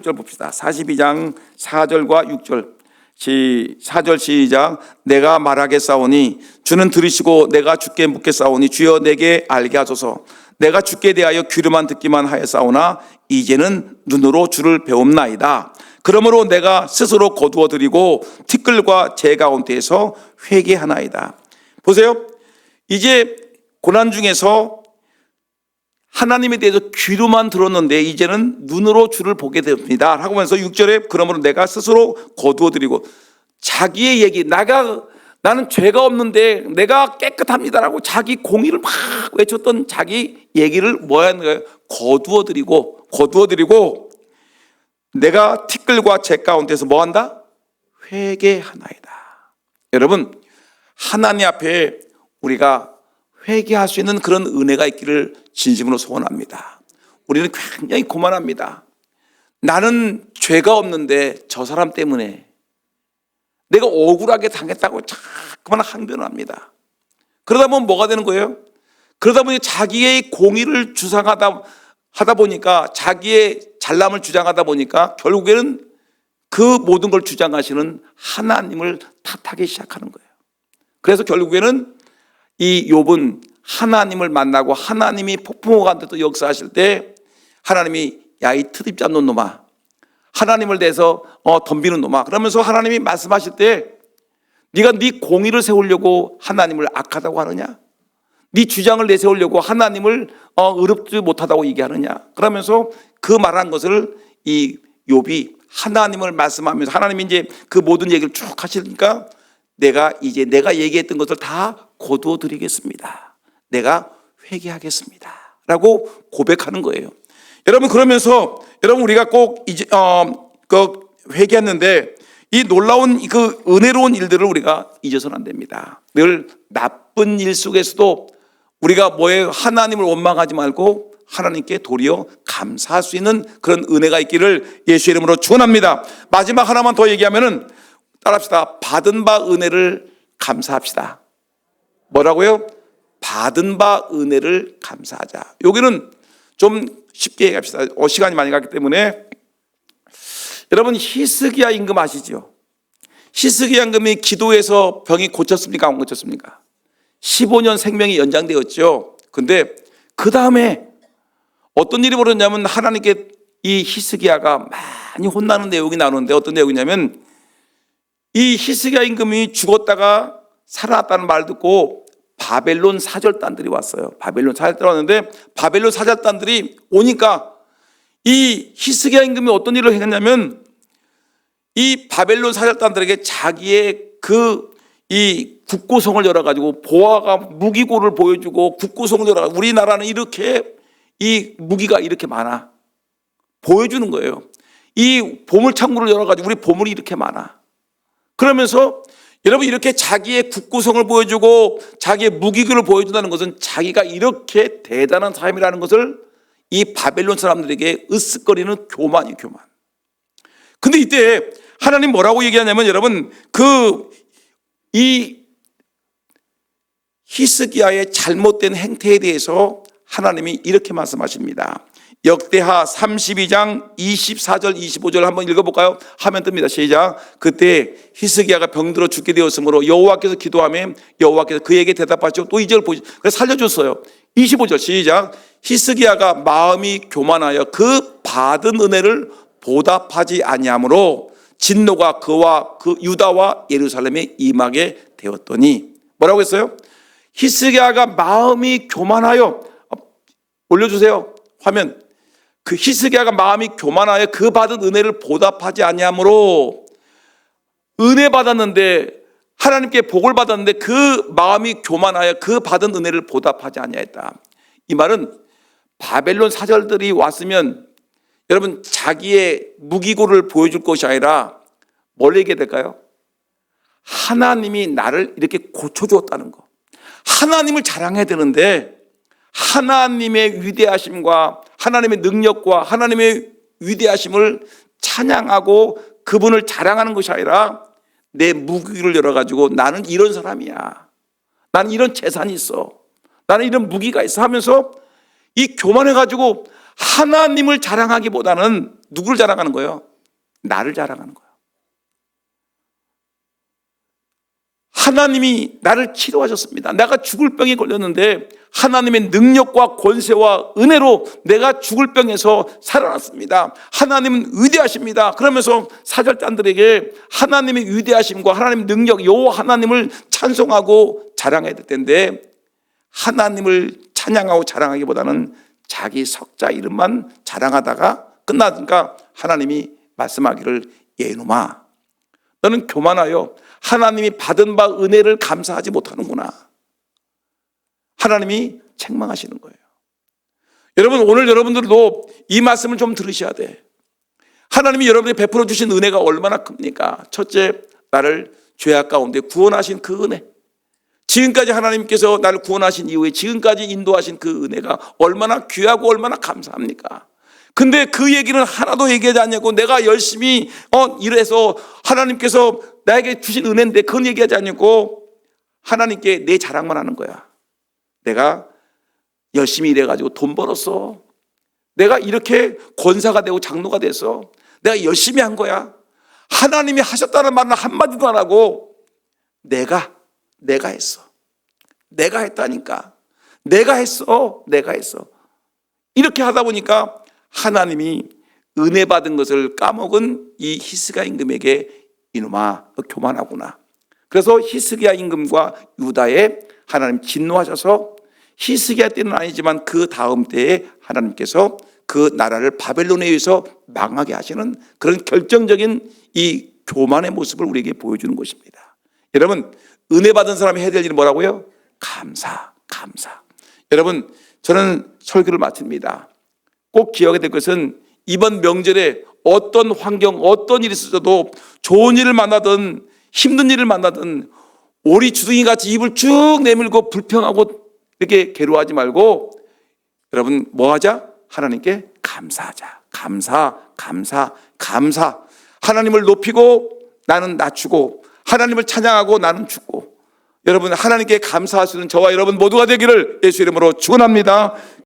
6절 봅시다. 42장 4절과 6절 4절 시작. 내가 말하겠사오니 주는 들으시고 내가 주께 묻겠사오니 주여 내게 알게 하소서. 내가 주께 대하여 귀로만 듣기만 하였사오나 이제는 눈으로 주를 배움나이다. 그러므로 내가 스스로 거두어 드리고 티끌과 재 가운데에서 회개하나이다. 보세요. 이제 고난 중에서 하나님에 대해서 귀로만 들었는데 이제는 눈으로 주를 보게 됩니다 하면서 6절에 그러므로 내가 스스로 거두어 드리고, 자기의 얘기, 나는 죄가 없는데 내가 깨끗합니다라고 자기 공의를 막 외쳤던 자기 얘기를 뭐 하는 거예요? 거두어 드리고 내가 티끌과 재 가운데서 뭐 한다? 회개하나이다. 여러분, 하나님 앞에 우리가 회개할 수 있는 그런 은혜가 있기를 진심으로 소원합니다. 우리는 굉장히 고만합니다. 나는 죄가 없는데 저 사람 때문에 내가 억울하게 당했다고 자꾸만 항변을 합니다. 그러다 보면 뭐가 되는 거예요? 그러다 보니 자기의 공의를 주장하다 보니까, 자기의 잘남을 주장하다 보니까 결국에는 그 모든 걸 주장하시는 하나님을 탓하기 시작하는 거예요. 그래서 결국에는 이 욥은 하나님을 만나고 하나님이 폭풍우 가운데도 역사하실 때 하나님이 야 이 트집 잡는 놈아, 하나님을 대해서 덤비는 놈아, 그러면서 하나님이 말씀하실 때 네가 네 공의를 세우려고 하나님을 악하다고 하느냐? 네 주장을 내세우려고 하나님을 의롭지 못하다고 얘기하느냐? 그러면서 그 말한 것을 이 욥이 하나님을 말씀하면서, 하나님이 이제 그 모든 얘기를 쭉 하시니까 내가 얘기했던 것을 다 거두어 드리겠습니다. 내가 회개하겠습니다 라고 고백하는 거예요. 여러분, 그러면서 우리가 꼭 이제 회개했는데 이 놀라운 그 은혜로운 일들을 우리가 잊어서는 안 됩니다. 늘 나쁜 일 속에서도 우리가 뭐예요? 하나님을 원망하지 말고 하나님께 도리어 감사할 수 있는 그런 은혜가 있기를 예수 이름으로 축원합니다. 마지막 하나만 더 얘기하면은 따라합시다. 받은 바 은혜를 감사합시다. 뭐라고요? 받은 바 은혜를 감사하자. 여기는 좀 쉽게 얘기합시다. 시간이 많이 갔기 때문에. 여러분, 히스기야 임금 아시죠? 히스기야 임금이 기도해서 병이 고쳤습니까? 안 고쳤습니까? 15년 생명이 연장되었죠. 근데 그 다음에 어떤 일이 벌어졌냐면 하나님께 이 히스기야가 많이 혼나는 내용이 나오는데 어떤 내용이냐면 이 히스기야 임금이 죽었다가 살아났다는 말 듣고 바벨론 사절단들이 왔어요. 바벨론 사절단이 왔는데 바벨론 사절단들이 오니까 이 히스기야 임금이 어떤 일을 했냐면 이 바벨론 사절단들에게 자기의 이 국고성을 열어가지고 보아가 무기고를 보여주고 국고성을 열어가지고 우리나라는 이렇게 이 무기가 이렇게 많아 보여주는 거예요. 이 보물창고를 열어가지고 우리 보물이 이렇게 많아. 그러면서 여러분 이렇게 자기의 국고성을 보여주고 자기의 무기고를 보여준다는 것은 자기가 이렇게 대단한 사람이라는 것을 이 바벨론 사람들에게 으쓱거리는 교만이 교만. 근데 이때 하나님 뭐라고 얘기하냐면 여러분 이 히스기야의 잘못된 행태에 대해서 하나님이 이렇게 말씀하십니다. 역대하 32장 24절 25절 한번 읽어볼까요? 화면 뜹니다. 시작. 그때 히스기야가 병들어 죽게 되었으므로 여호와께서 기도하며 여호와께서 그에게 대답하시고 또 2절 보시죠. 그래서 살려줬어요. 25절 시작. 히스기야가 마음이 교만하여 그 받은 은혜를 보답하지 아니하므로 진노가 그와 그 유다와 예루살렘에 임하게 되었더니 뭐라고 했어요? 히스기야가 마음이 교만하여 올려주세요. 화면. 그 히스기야가 마음이 교만하여 그 받은 은혜를 보답하지 아니하므로 은혜 받았는데 하나님께 복을 받았는데 그 마음이 교만하여 그 받은 은혜를 보답하지 아니하였다. 이 말은 바벨론 사절들이 왔으면 여러분 자기의 무기고를 보여줄 것이 아니라 뭘 얘기해야 될까요? 하나님이 나를 이렇게 고쳐주었다는 거. 하나님을 자랑해야 되는데 하나님의 위대하심과 하나님의 능력과 하나님의 위대하심을 찬양하고 그분을 자랑하는 것이 아니라 내 무기를 열어가지고 나는 이런 사람이야. 나는 이런 재산이 있어. 나는 이런 무기가 있어 하면서 이 교만해가지고 하나님을 자랑하기보다는 누구를 자랑하는 거예요? 나를 자랑하는 거예요. 하나님이 나를 치료하셨습니다. 내가 죽을 병에 걸렸는데 하나님의 능력과 권세와 은혜로 내가 죽을 병에서 살아났습니다. 하나님은 위대하십니다. 그러면서 사절단들에게 하나님의 위대하심과 하나님의 능력, 여호와 하나님을 찬송하고 자랑해야 될 텐데 하나님을 찬양하고 자랑하기보다는 자기 석자 이름만 자랑하다가 끝나니까 하나님이 말씀하기를 예놈아 너는 교만하여 하나님이 받은 바 은혜를 감사하지 못하는구나. 하나님이 책망하시는 거예요. 여러분 오늘 여러분들도 이 말씀을 좀 들으셔야 돼. 하나님이 여러분이 베풀어 주신 은혜가 얼마나 큽니까? 첫째, 나를 죄악 가운데 구원하신 그 은혜. 지금까지 하나님께서 나를 구원하신 이후에 지금까지 인도하신 그 은혜가 얼마나 귀하고 얼마나 감사합니까? 근데 그 얘기는 하나도 얘기하지 않냐고 내가 열심히 이래서 하나님께서 나에게 주신 은혜인데 그건 얘기하지 않냐고 하나님께 내 자랑만 하는 거야. 내가 열심히 일해가지고 돈 벌었어. 내가 이렇게 권사가 되고 장로가 돼서 내가 열심히 한 거야. 하나님이 하셨다는 말은 한마디도 안 하고 내가 했어. 내가 했다니까. 내가 했어. 이렇게 하다 보니까 하나님이 은혜 받은 것을 까먹은 이 히스기야 임금에게 이놈아 너 교만하구나. 그래서 히스기야 임금과 유다에 하나님 진노하셔서 히스기야 때는 아니지만 그 다음 때에 하나님께서 그 나라를 바벨론에 의해서 망하게 하시는 그런 결정적인 이 교만의 모습을 우리에게 보여주는 것입니다. 여러분 은혜 받은 사람이 해야 될 일은 뭐라고요? 감사. 여러분 저는 설교를 마칩니다. 꼭 기억해야 될 것은 이번 명절에 어떤 환경 어떤 일이 있어도 좋은 일을 만나든 힘든 일을 만나든 오리 주둥이 같이 입을 쭉 내밀고 불평하고 이렇게 괴로워하지 말고 여러분 뭐 하자? 하나님께 감사하자. 감사. 하나님을 높이고 나는 낮추고 하나님을 찬양하고 나는 죽고 여러분 하나님께 감사할 수 있는 저와 여러분 모두가 되기를 예수 이름으로 축원합니다.